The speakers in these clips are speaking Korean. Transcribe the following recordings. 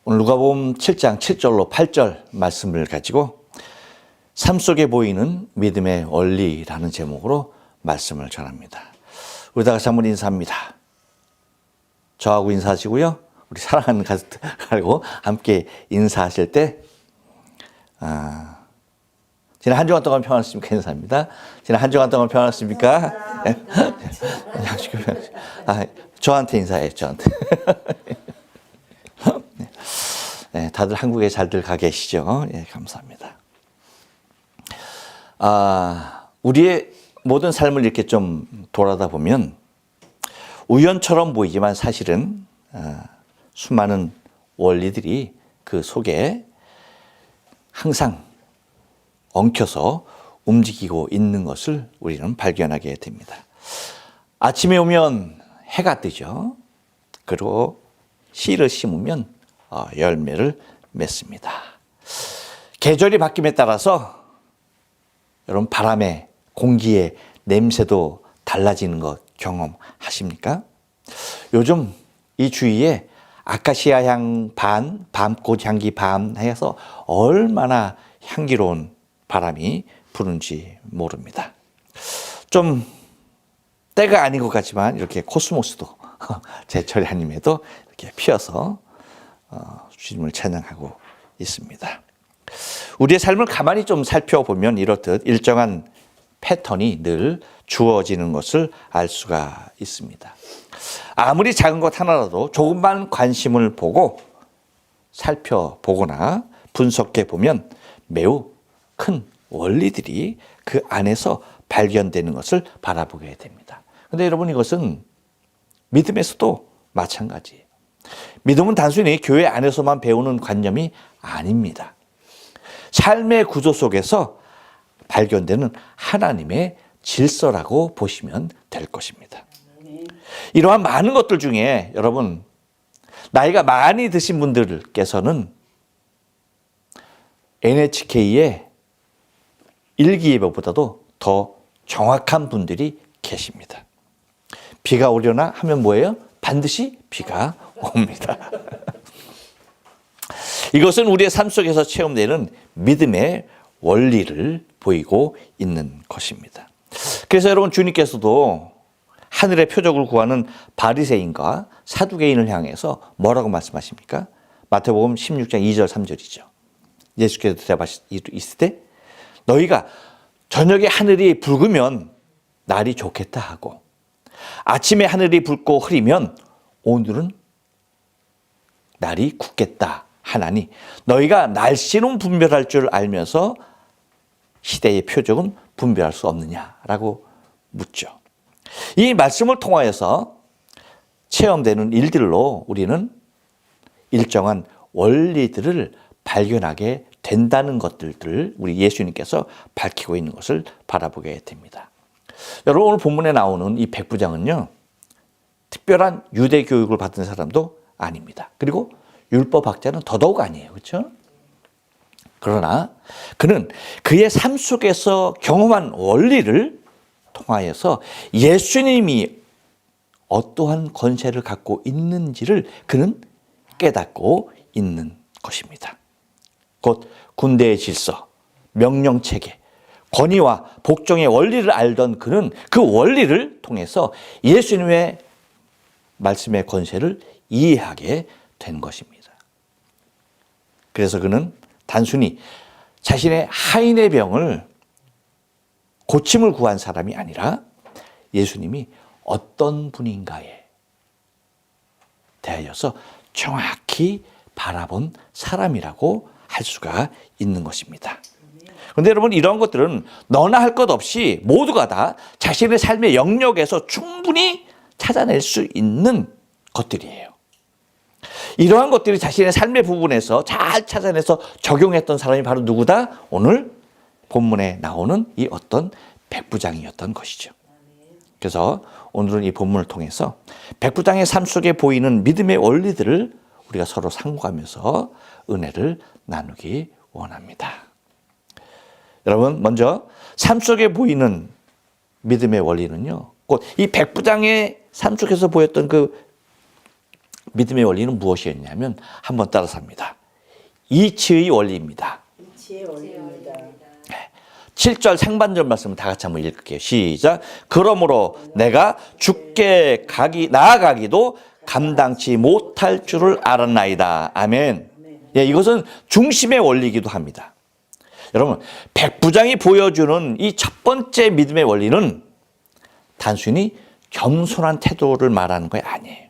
오늘 누가복음 7장 7절로 8절 말씀을 가지고 삶 속에 보이는 믿음의 원리라는 제목으로 말씀을 전합니다. 우리 다 같이 한번 인사합니다. 저하고 인사하시고요. 우리 사랑하는 가족들하고 함께 인사하실 때 지난 한 주간 동안 평안하셨습니까? 인사합니다. 지난 한 주간 동안 평안하셨습니까? 저한테 인사해요. 저한테. 네, 다들 한국에 잘들 가 계시죠? 예, 감사합니다. 우리의 모든 삶을 이렇게 좀 돌아다 보면 우연처럼 보이지만 사실은 수많은 원리들이 그 속에 항상 엉켜서 움직이고 있는 것을 우리는 발견하게 됩니다. 아침에 오면 해가 뜨죠. 그리고 씨를 심으면 열매를 맺습니다. 계절이 바뀜에 따라서 여러분 바람의 공기의 냄새도 달라지는 것 경험하십니까? 요즘 이 주위에 아카시아 향 반, 밤꽃 향기 반 해서 얼마나 향기로운 바람이 부는지 모릅니다. 좀 때가 아닌 것 같지만 이렇게 코스모스도 제철이 아님에도 이렇게 피어서 주님을 찬양하고 있습니다. 우리의 삶을 가만히 좀 살펴보면 이렇듯 일정한 패턴이 늘 주어지는 것을 알 수가 있습니다. 아무리 작은 것 하나라도 조금만 관심을 보고 살펴보거나 분석해 보면 매우 큰 원리들이 그 안에서 발견되는 것을 바라보게 됩니다. 그런데 여러분 이것은 믿음에서도 마찬가지예요. 믿음은 단순히 교회 안에서만 배우는 관념이 아닙니다. 삶의 구조 속에서 발견되는 하나님의 질서라고 보시면 될 것입니다. 이러한 많은 것들 중에 여러분 나이가 많이 드신 분들께서는 NHK의 일기예보보다도 더 정확한 분들이 계십니다. 비가 오려나 하면 뭐예요? 반드시 비가 옵니다. 이것은 우리의 삶 속에서 체험되는 믿음의 원리를 보이고 있는 것입니다. 그래서 여러분 주님께서도 하늘의 표적을 구하는 바리새인과 사두개인을 향해서 뭐라고 말씀하십니까? 마태복음 16장 2절 3절이죠. 예수께서 대답하시을 때 너희가 저녁에 하늘이 붉으면 날이 좋겠다 하고 아침에 하늘이 붉고 흐리면 오늘은 날이 굳겠다 하나니 너희가 날씨는 분별할 줄 알면서 시대의 표적은 분별할 수 없느냐라고 묻죠. 이 말씀을 통하여서 체험되는 일들로 우리는 일정한 원리들을 발견하게 된다는 것들을 우리 예수님께서 밝히고 있는 것을 바라보게 됩니다. 여러분 오늘 본문에 나오는 이 백부장은요. 특별한 유대 교육을 받은 사람도 아닙니다. 그리고 율법학자는 더더욱 아니에요. 그렇죠? 그러나 그는 그의 삶 속에서 경험한 원리를 통하여서 예수님이 어떠한 권세를 갖고 있는지를 그는 깨닫고 있는 것입니다. 곧 군대의 질서, 명령체계, 권위와 복종의 원리를 알던 그는 그 원리를 통해서 예수님의 말씀의 권세를 이해하게 된 것입니다. 그래서 그는 단순히 자신의 하인의 병을 고침을 구한 사람이 아니라 예수님이 어떤 분인가에 대하여서 정확히 바라본 사람이라고 할 수가 있는 것입니다. 그런데 여러분 이런 것들은 너나 할 것 없이 모두가 다 자신의 삶의 영역에서 충분히 찾아낼 수 있는 것들이에요. 이러한 것들이 자신의 삶의 부분에서 잘 찾아내서 적용했던 사람이 바로 누구다? 오늘 본문에 나오는 이 어떤 백부장이었던 것이죠. 그래서 오늘은 이 본문을 통해서 백부장의 삶 속에 보이는 믿음의 원리들을 우리가 서로 상고하면서 은혜를 나누기 원합니다. 여러분 먼저 삶 속에 보이는 믿음의 원리는요. 곧 이 백부장의 삶 속에서 보였던 그 믿음의 원리는 무엇이었냐면 한번 따라서 합니다. 이치의 원리입니다. 이치의 원리입니다. 7절 상반절 말씀을 다 같이 한번 읽을게요. 시작. 그러므로 내가 주께 나아가기도 감당치 못할 줄을 알았나이다. 아멘. 예, 이것은 중심의 원리이기도 합니다. 여러분, 백부장이 보여주는 이 첫 번째 믿음의 원리는 단순히 겸손한 태도를 말하는 거 아니에요.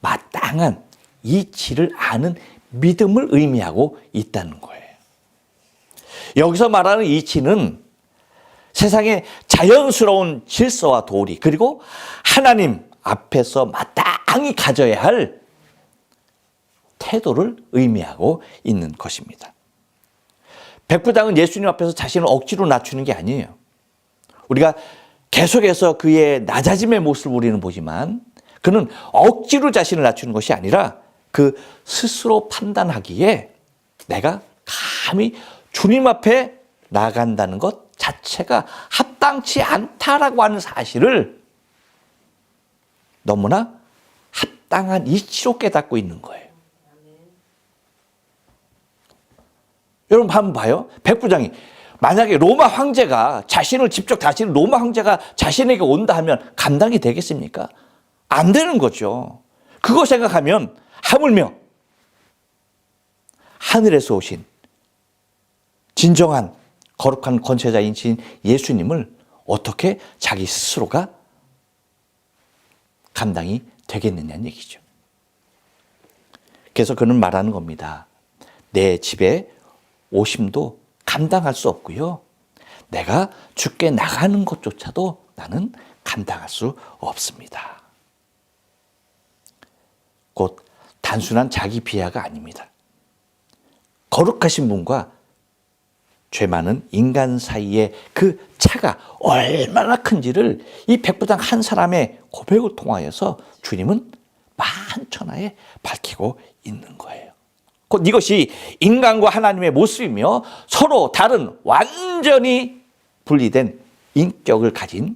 마땅한 이치를 아는 믿음을 의미하고 있다는 거예요. 여기서 말하는 이치는 세상의 자연스러운 질서와 도리, 그리고 하나님 앞에서 마땅히 가져야 할 태도를 의미하고 있는 것입니다. 백부장은 예수님 앞에서 자신을 억지로 낮추는 게 아니에요. 우리가 계속해서 그의 낮아짐의 모습을 우리는 보지만 그는 억지로 자신을 낮추는 것이 아니라 그 스스로 판단하기에 내가 감히 주님 앞에 나간다는 것 자체가 합당치 않다라고 하는 사실을 너무나 합당한 이치로 깨닫고 있는 거예요. 여러분 한번 봐요. 백부장이 만약에 로마 황제가 로마 황제가 자신에게 온다 하면 감당이 되겠습니까? 안 되는 거죠. 그거 생각하면 하물며 하늘에서 오신 진정한 거룩한 권세자인 예수님을 어떻게 자기 스스로가 감당이 되겠느냐는 얘기죠. 그래서 그는 말하는 겁니다. 내 집에 오심도 감당할 수 없고요. 내가 주께 나가는 것조차도 나는 감당할 수 없습니다. 곧 단순한 자기 비하가 아닙니다. 거룩하신 분과 죄 많은 인간 사이의 그 차가 얼마나 큰지를 이 백부장 한 사람의 고백을 통하여서 주님은 만천하에 밝히고 있는 거예요. 곧 이것이 인간과 하나님의 모습이며 서로 다른 완전히 분리된 인격을 가진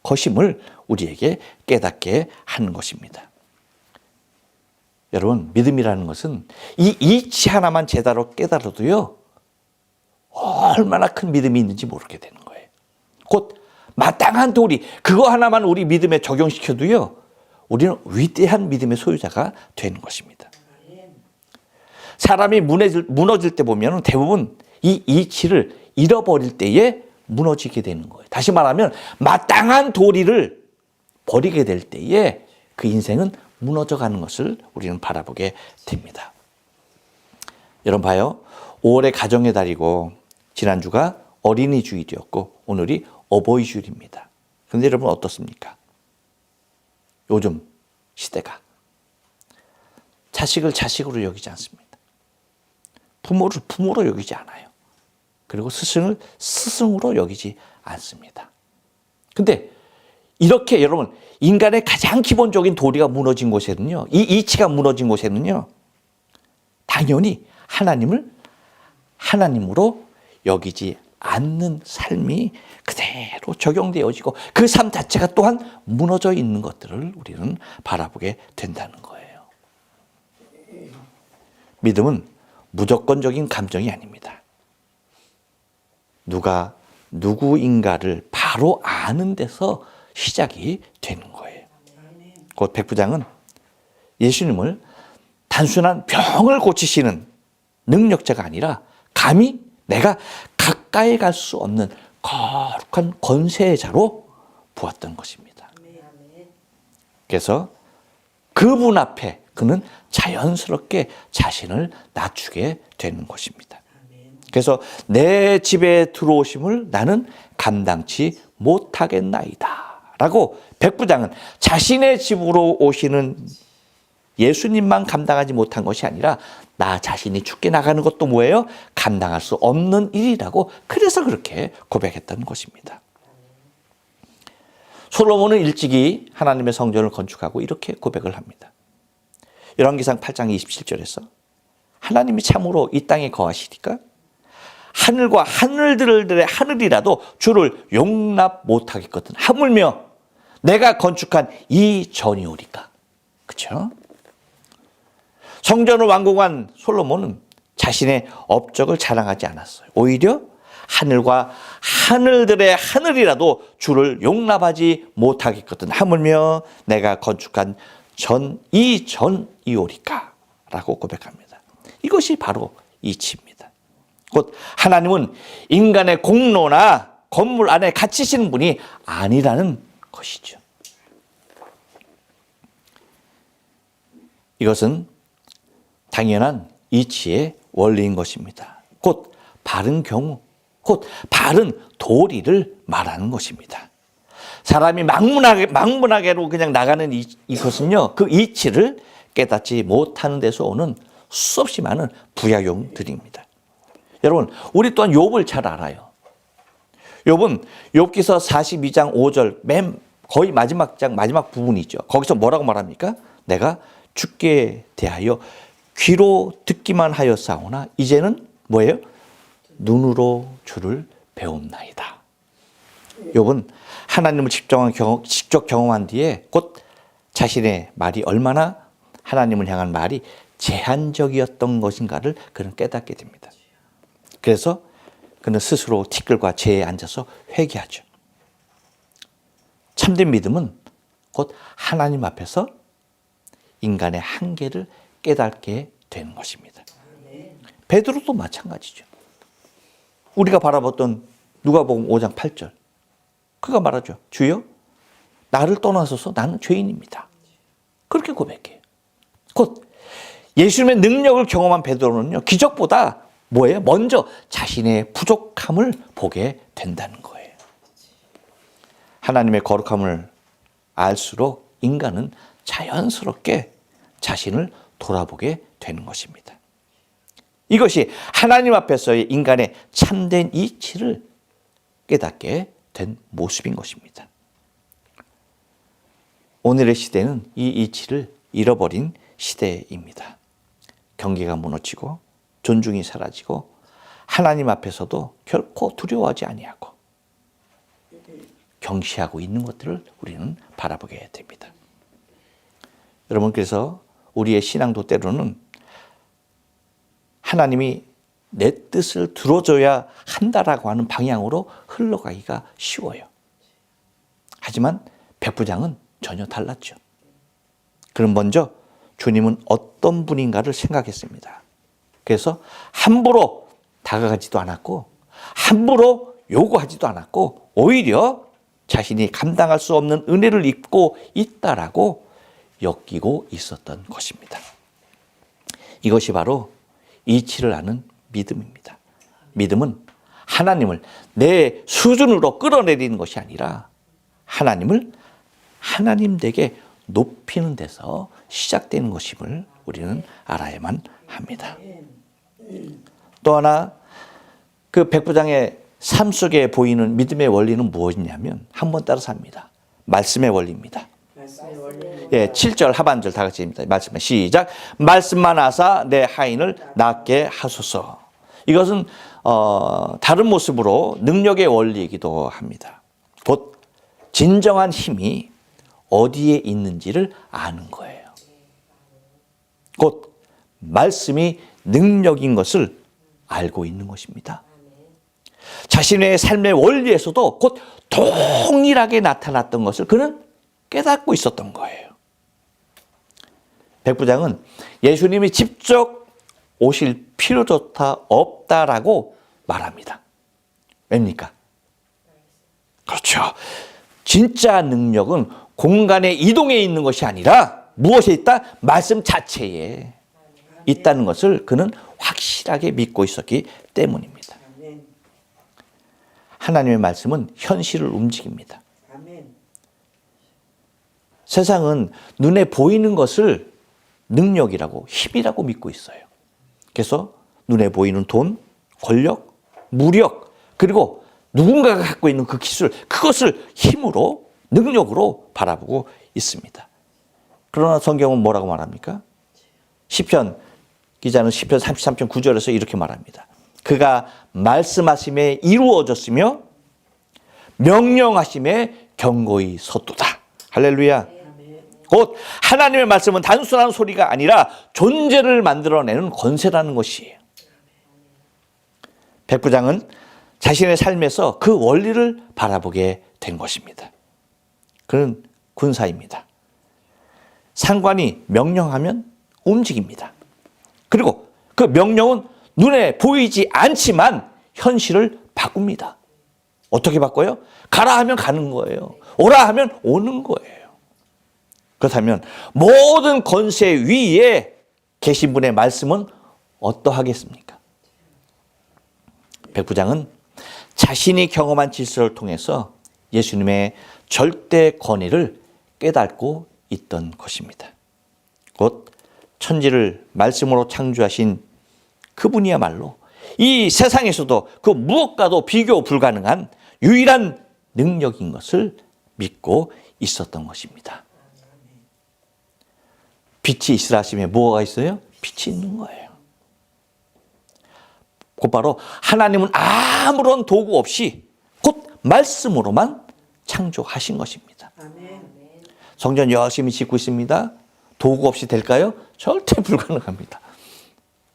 것임을 우리에게 깨닫게 하는 것입니다. 여러분, 믿음이라는 것은 이 이치 하나만 제대로 깨달아도요, 얼마나 큰 믿음이 있는지 모르게 되는 거예요. 곧 마땅한 도리, 그거 하나만 우리 믿음에 적용시켜도요, 우리는 위대한 믿음의 소유자가 되는 것입니다. 사람이 무너질 때 보면 대부분 이 이치를 잃어버릴 때에 무너지게 되는 거예요. 다시 말하면 마땅한 도리를 버리게 될 때에 그 인생은 무너져가는 것을 우리는 바라보게 됩니다. 여러분 봐요. 5월의 가정의 달이고 지난주가 어린이 주일이었고 오늘이 어버이 주일입니다. 그런데 여러분 어떻습니까? 요즘 시대가 자식을 자식으로 여기지 않습니다. 부모를 부모로 여기지 않아요. 그리고 스승을 스승으로 여기지 않습니다. 근데 이렇게 여러분 인간의 가장 기본적인 도리가 무너진 곳에는요, 이 이치가 무너진 곳에는요, 당연히 하나님을 하나님으로 여기지 않는 삶이 그대로 적용되어지고 그 삶 자체가 또한 무너져 있는 것들을 우리는 바라보게 된다는 거예요. 믿음은 무조건적인 감정이 아닙니다. 누가 누구인가를 바로 아는 데서 시작이 되는 거예요. 곧 백부장은 예수님을 단순한 병을 고치시는 능력자가 아니라 감히 내가 가까이 갈 수 없는 거룩한 권세자로 보았던 것입니다. 그래서 그분 앞에 그는 자연스럽게 자신을 낮추게 되는 것입니다. 그래서 내 집에 들어오심을 나는 감당치 못하겠나이다 라고 백부장은 자신의 집으로 오시는 예수님만 감당하지 못한 것이 아니라 나 자신이 죽게 나가는 것도 뭐예요? 감당할 수 없는 일이라고, 그래서 그렇게 고백했던 것입니다. 솔로몬은 일찍이 하나님의 성전을 건축하고 이렇게 고백을 합니다. 열왕기상 8장 27절에서 하나님이 참으로 이 땅에 거하시니까 하늘과 하늘들의 하늘이라도 주를 용납 못하겠거든. 하물며 내가 건축한 이 전이오리까. 그렇죠? 성전을 완공한 솔로몬은 자신의 업적을 자랑하지 않았어요. 오히려 하늘과 하늘들의 하늘이라도 주를 용납하지 못하겠거든. 하물며 내가 건축한 전이오리까 라고 고백합니다. 이것이 바로 이치입니다. 곧 하나님은 인간의 공로나 건물 안에 갇히시는 분이 아니라는 것이죠. 이것은 당연한 이치의 원리인 것입니다. 곧 바른 경우, 곧 바른 도리를 말하는 것입니다. 사람이 막문하게로 그냥 나가는 이것은요, 그 이치를 깨닫지 못하는 데서 오는 수없이 많은 부작용들입니다. 여러분, 우리 또한 욥을 잘 알아요. 욥은 욥기서 42장 5절 맨 거의 마지막 장 마지막 부분이죠. 거기서 뭐라고 말합니까? 내가 주께 대하여 귀로 듣기만 하였사오나 이제는 뭐예요? 눈으로 주를 배움나이다. 욥은 하나님을 직접 경험한 뒤에 곧 자신의 말이 얼마나 하나님을 향한 말이 제한적이었던 것인가를 그는 깨닫게 됩니다. 그래서 그는 스스로 티끌과 재에 앉아서 회개하죠. 참된 믿음은 곧 하나님 앞에서 인간의 한계를 깨닫게 되는 것입니다. 베드로도 마찬가지죠. 우리가 바라봤던 누가복음 5장 8절. 그가 말하죠. 주여, 나를 떠나소서 나는 죄인입니다. 그렇게 고백해요. 곧 예수님의 능력을 경험한 베드로는요, 기적보다 뭐예요? 먼저 자신의 부족함을 보게 된다는 거예요. 하나님의 거룩함을 알수록 인간은 자연스럽게 자신을 돌아보게 되는 것입니다. 이것이 하나님 앞에서의 인간의 참된 이치를 깨닫게 된 모습인 것입니다. 오늘의 시대는 이 이치를 잃어버린 시대입니다. 경계가 무너지고 존중이 사라지고 하나님 앞에서도 결코 두려워하지 아니하고 경시하고 있는 것들을 우리는 바라보게 됩니다. 여러분, 그래서 우리의 신앙도 때로는 하나님이 내 뜻을 들어줘야 한다라고 하는 방향으로 흘러가기가 쉬워요. 하지만 백부장은 전혀 달랐죠. 그는 먼저 주님은 어떤 분인가를 생각했습니다. 그래서 함부로 다가가지도 않았고 함부로 요구하지도 않았고 오히려 자신이 감당할 수 없는 은혜를 입고 있다라고 여기고 있었던 것입니다. 이것이 바로 이치를 아는 믿음입니다. 믿음은 하나님을 내 수준으로 끌어내리는 것이 아니라 하나님을 하나님 되게 높이는 데서 시작되는 것임을 우리는 알아야만 합니다. 또 하나, 그 백부장의 삶 속에 보이는 믿음의 원리는 무엇이냐면 한번 따라서 합니다. 말씀의 원리입니다. 예, 7절 하반절 다 같이 입니다. 말씀은 시작. 말씀만 하사 내 하인을 낫게 하소서. 이것은 다른 모습으로 능력의 원리이기도 합니다. 곧 진정한 힘이 어디에 있는지를 아는 거예요. 곧 말씀이 능력인 것을 알고 있는 것입니다. 자신의 삶의 원리에서도 곧 동일하게 나타났던 것을 그는 깨닫고 있었던 거예요. 백부장은 예수님이 직접 오실 필요조차 없다라고 말합니다. 왜입니까? 그렇죠. 진짜 능력은 공간의 이동에 있는 것이 아니라 무엇에 있다? 말씀 자체에 있다는 것을 그는 확실하게 믿고 있었기 때문입니다. 하나님의 말씀은 현실을 움직입니다. 세상은 눈에 보이는 것을 능력이라고, 힘이라고 믿고 있어요. 그래서 눈에 보이는 돈, 권력, 무력, 그리고 누군가가 갖고 있는 그 기술, 그것을 힘으로, 능력으로 바라보고 있습니다. 그러나 성경은 뭐라고 말합니까? 시편 기자는 시편 33편 9절에서 이렇게 말합니다. 그가 말씀하심에 이루어졌으며 명령하심에 견고히 섰도다. 할렐루야. 곧 하나님의 말씀은 단순한 소리가 아니라 존재를 만들어내는 권세라는 것이에요. 백부장은 자신의 삶에서 그 원리를 바라보게 된 것입니다. 그는 군사입니다. 상관이 명령하면 움직입니다. 그리고 그 명령은 눈에 보이지 않지만 현실을 바꿉니다. 어떻게 바꿔요? 가라 하면 가는 거예요. 오라 하면 오는 거예요. 그렇다면 모든 권세 위에 계신 분의 말씀은 어떠하겠습니까? 백부장은 자신이 경험한 질서를 통해서 예수님의 절대 권위를 깨닫고 있던 것입니다. 곧 천지를 말씀으로 창조하신 그분이야말로 이 세상에서도 그 무엇과도 비교 불가능한 유일한 능력인 것을 믿고 있었던 것입니다. 빛이 있으라 하심에 뭐가 있어요? 빛이 있는 거예요. 곧바로 하나님은 아무런 도구 없이 곧 말씀으로만 창조하신 것입니다. 성전 열심히 짓고 있습니다. 도구 없이 될까요? 절대 불가능합니다.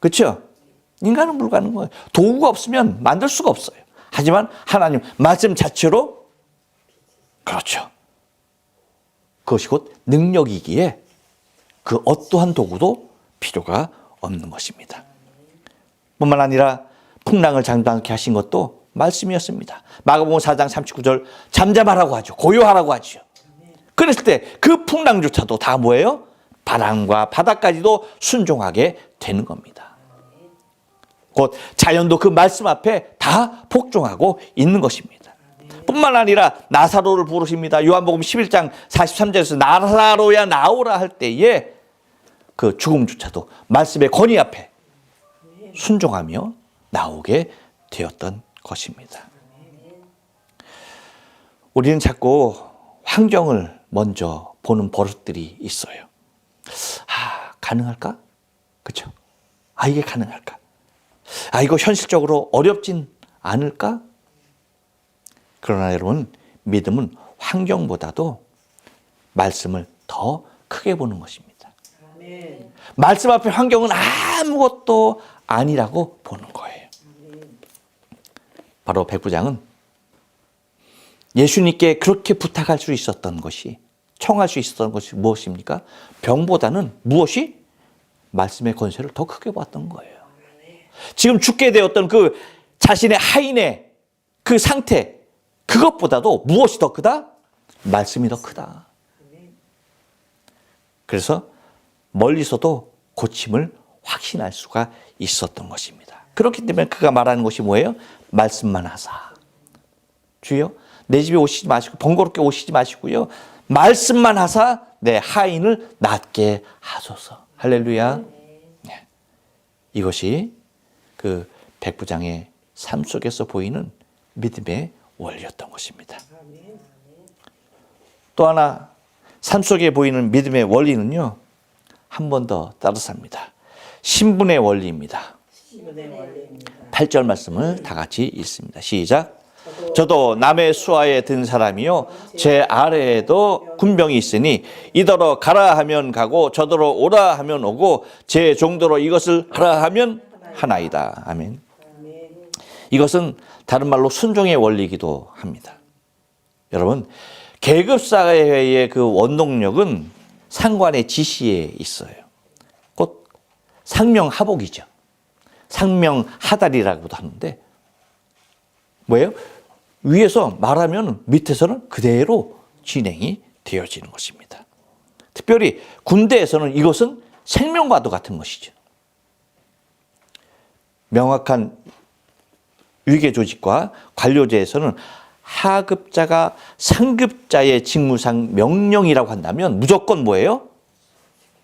그렇죠? 인간은 불가능해요. 도구가 없으면 만들 수가 없어요. 하지만 하나님 말씀 자체로 그렇죠. 그것이 곧 능력이기에 그 어떠한 도구도 필요가 없는 것입니다. 뿐만 아니라 풍랑을 장담케 하신 것도 말씀이었습니다. 마가복음 4장 39절 잠잠하라고 하죠. 고요하라고 하죠. 그랬을 때 그 풍랑조차도 다 뭐예요? 바람과 바다까지도 순종하게 되는 겁니다. 곧 자연도 그 말씀 앞에 다 복종하고 있는 것입니다. 뿐만 아니라 나사로를 부르십니다. 요한복음 11장 43절에서 나사로야 나오라 할 때에 그 죽음조차도 말씀의 권위 앞에 순종하며 나오게 되었던 것입니다. 우리는 자꾸 환경을 먼저 보는 버릇들이 있어요. 가능할까? 그렇죠? 이게 가능할까? 이거 현실적으로 어렵진 않을까? 그러나 여러분, 믿음은 환경보다도 말씀을 더 크게 보는 것입니다. 말씀 앞에 환경은 아무것도 아니라고 보는 거예요. 바로 백부장은 예수님께 그렇게 부탁할 수 있었던 것이, 청할 수 있었던 것이 무엇입니까? 병보다는 무엇이? 말씀의 권세를 더 크게 봤던 거예요. 지금 죽게 되었던 그 자신의 하인의 그 상태, 그것보다도 무엇이 더 크다? 말씀이 더 크다. 그래서 멀리서도 고침을 확신할 수가 있었던 것입니다. 그렇기 때문에 그가 말하는 것이 뭐예요? 말씀만 하사. 주여, 내 집에 오시지 마시고 번거롭게 오시지 마시고요. 말씀만 하사 내 하인을 낫게 하소서. 할렐루야. 네. 이것이 그 백부장의 삶 속에서 보이는 믿음의 원리였던 것입니다. 또 하나 삶 속에 보이는 믿음의 원리는요, 한 번 더 따라삽니다. 신분의 원리입니다. 8절 말씀을 다 같이 읽습니다. 시작. 저도 남의 수하에 든 사람이요 제 아래에도 군병이 있으니 이더러 가라 하면 가고 저더러 오라 하면 오고 제 정도로 이것을 하라 하면 하나이다. 아멘. 이것은 다른 말로 순종의 원리이기도 합니다. 여러분, 계급사회의 그 원동력은 상관의 지시에 있어요. 곧 상명하복이죠. 상명하달이라고도 하는데 뭐예요? 위에서 말하면 밑에서는 그대로 진행이 되어지는 것입니다. 특별히 군대에서는 이것은 생명과도 같은 것이죠. 명확한 위계 조직과 관료제에서는 하급자가 상급자의 직무상 명령이라고 한다면 무조건 뭐예요?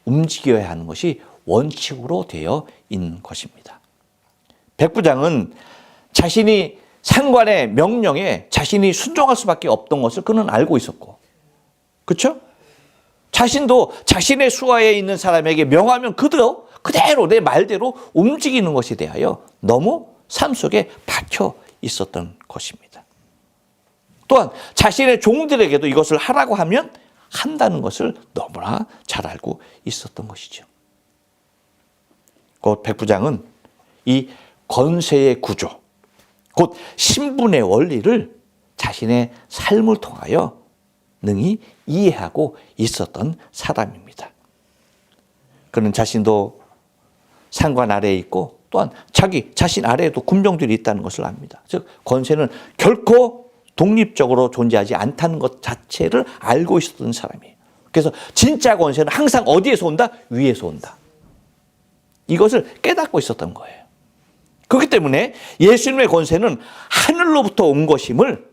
움직여야 하는 것이 원칙으로 되어 있는 것입니다. 백부장은 자신이 상관의 명령에 자신이 순종할 수밖에 없던 것을 그는 알고 있었고, 그렇죠? 자신도 자신의 수하에 있는 사람에게 명하면 그대로 내 말대로 움직이는 것에 대하여 너무 삶 속에 박혀 있었던 것입니다. 또한 자신의 종들에게도 이것을 하라고 하면 한다는 것을 너무나 잘 알고 있었던 것이죠. 곧 백부장은 이 권세의 구조, 곧 신분의 원리를 자신의 삶을 통하여 능히 이해하고 있었던 사람입니다. 그는 자신도 상관 아래에 있고 또한 자신 아래에도 군병들이 있다는 것을 압니다. 즉 권세는 결코 독립적으로 존재하지 않다는 것 자체를 알고 있었던 사람이에요. 그래서 진짜 권세는 항상 어디에서 온다? 위에서 온다. 이것을 깨닫고 있었던 거예요. 그렇기 때문에 예수님의 권세는 하늘로부터 온 것임을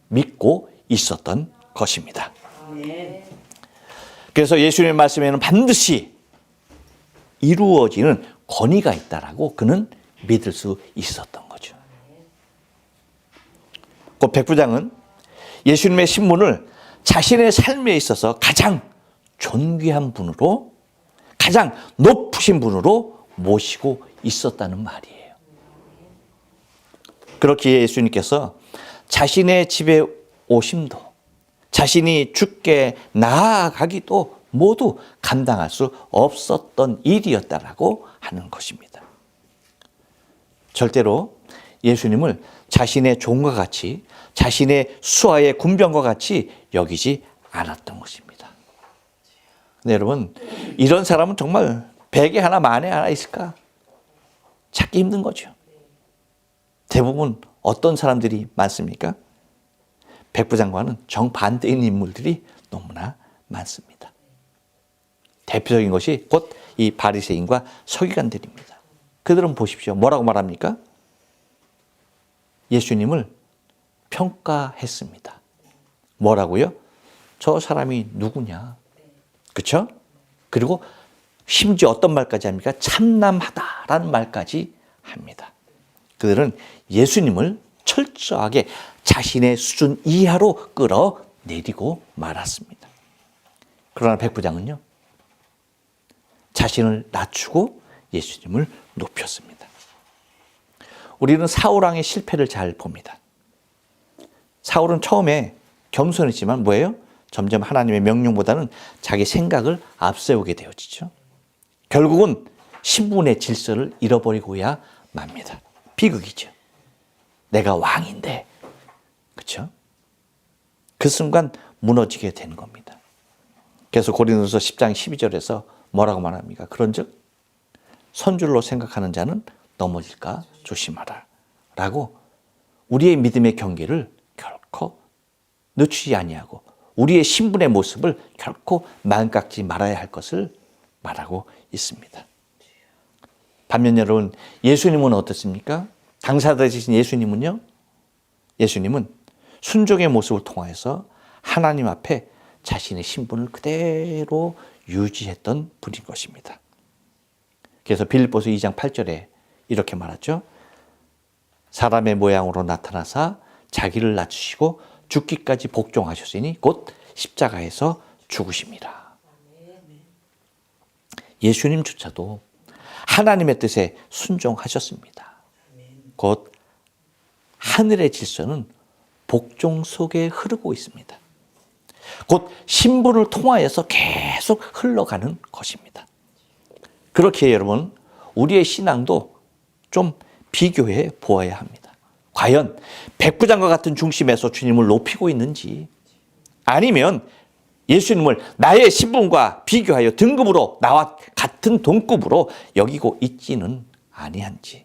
믿고 있었던 것입니다. 그래서 예수님의 말씀에는 반드시 이루어지는 권위가 있다라고 그는 믿을 수 있었던 거죠. 그 백부장은 예수님의 신분을 자신의 삶에 있어서 가장 존귀한 분으로, 가장 높으신 분으로 모시고 있었다는 말이에요. 그렇기에 예수님께서 자신의 집에 오심도, 자신이 죽게 나아가기도 모두 감당할 수 없었던 일이었다라고 하는 것입니다. 절대로 예수님을 자신의 종과 같이, 자신의 수하의 군병과 같이 여기지 않았던 것입니다. 근데 여러분, 이런 사람은 정말 100에 하나 만에 하나 있을까? 찾기 힘든 거죠. 대부분 어떤 사람들이 많습니까? 백부장과는 정반대인 인물들이 너무나 많습니다. 대표적인 것이 곧 이 바리새인과 서기관들입니다. 그들은 보십시오. 뭐라고 말합니까? 예수님을 평가했습니다. 뭐라고요? 저 사람이 누구냐? 그렇죠? 그리고 심지어 어떤 말까지 합니까? 참남하다라는 말까지 합니다. 그들은 예수님을 철저하게 자신의 수준 이하로 끌어내리고 말았습니다. 그러나 백부장은요, 자신을 낮추고 예수님을 높였습니다. 우리는 사울왕의 실패를 잘 봅니다. 사울은 처음에 겸손했지만 뭐예요? 점점 하나님의 명령보다는 자기 생각을 앞세우게 되어지죠. 결국은 신분의 질서를 잃어버리고야 맙니다. 비극이죠. 내가 왕인데, 그렇죠? 그 순간 무너지게 되는 겁니다. 그래서 고린도서 10장 12절에서 뭐라고 말합니까? 그런즉 선줄로 생각하는 자는 넘어질까 조심하라 라고 우리의 믿음의 경계를 결코 늦추지 아니하고 우리의 신분의 모습을 결코 마음 깎지 말아야 할 것을 말하고 있습니다. 반면 여러분, 예수님은 어떻습니까? 당사자이신 예수님은요, 예수님은 순종의 모습을 통하여서 하나님 앞에 자신의 신분을 그대로 유지했던 분인 것입니다. 그래서 빌립보서 2장 8절에 이렇게 말하죠. 사람의 모양으로 나타나사 자기를 낮추시고 죽기까지 복종하셨으니 곧 십자가에서 죽으심이라. 예수님조차도 하나님의 뜻에 순종하셨습니다. 곧 하늘의 질서는 복종 속에 흐르고 있습니다. 곧 신분을 통하여서 계속 흘러가는 것입니다. 그렇게 여러분, 우리의 신앙도 좀 비교해 보아야 합니다. 과연 백부장과 같은 중심에서 주님을 높이고 있는지, 아니면 예수님을 나의 신분과 비교하여 등급으로 나와 같은 동급으로 여기고 있지는 아니한지.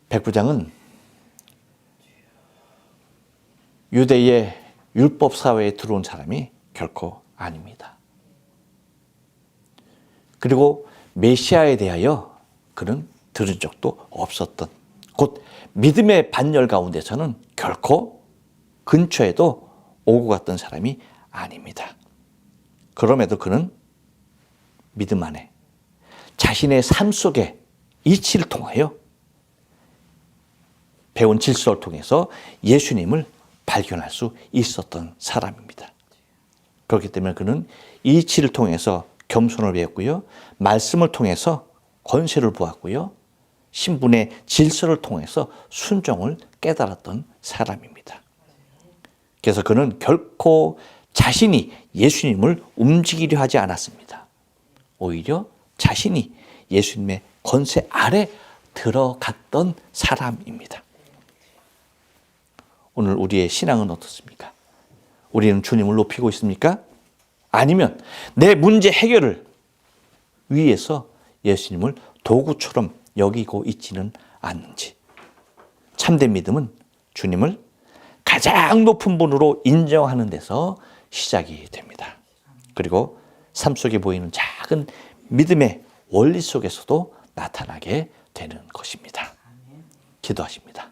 백부장은 유대의 율법 사회에 들어온 사람이 결코 아닙니다. 그리고 메시아에 대하여 그는 들은 적도 없었던, 곧 믿음의 반열 가운데서는 결코 근처에도 오고 갔던 사람이 아닙니다. 그럼에도 그는 믿음 안에 자신의 삶 속에 이치를 통하여 배운 질서를 통해서 예수님을 발견할 수 있었던 사람입니다. 그렇기 때문에 그는 이치를 통해서 겸손을 배웠고요, 말씀을 통해서 권세를 보았고요, 신분의 질서를 통해서 순종을 깨달았던 사람입니다. 그래서 그는 결코 자신이 예수님을 움직이려 하지 않았습니다. 오히려 자신이 예수님의 권세 아래 들어갔던 사람입니다. 오늘 우리의 신앙은 어떻습니까? 우리는 주님을 높이고 있습니까? 아니면 내 문제 해결을 위해서 예수님을 도구처럼 여기고 있지는 않는지. 참된 믿음은 주님을 가장 높은 분으로 인정하는 데서 시작이 됩니다. 그리고 삶 속에 보이는 작은 믿음의 원리 속에서도 나타나게 되는 것입니다. 기도하십니다.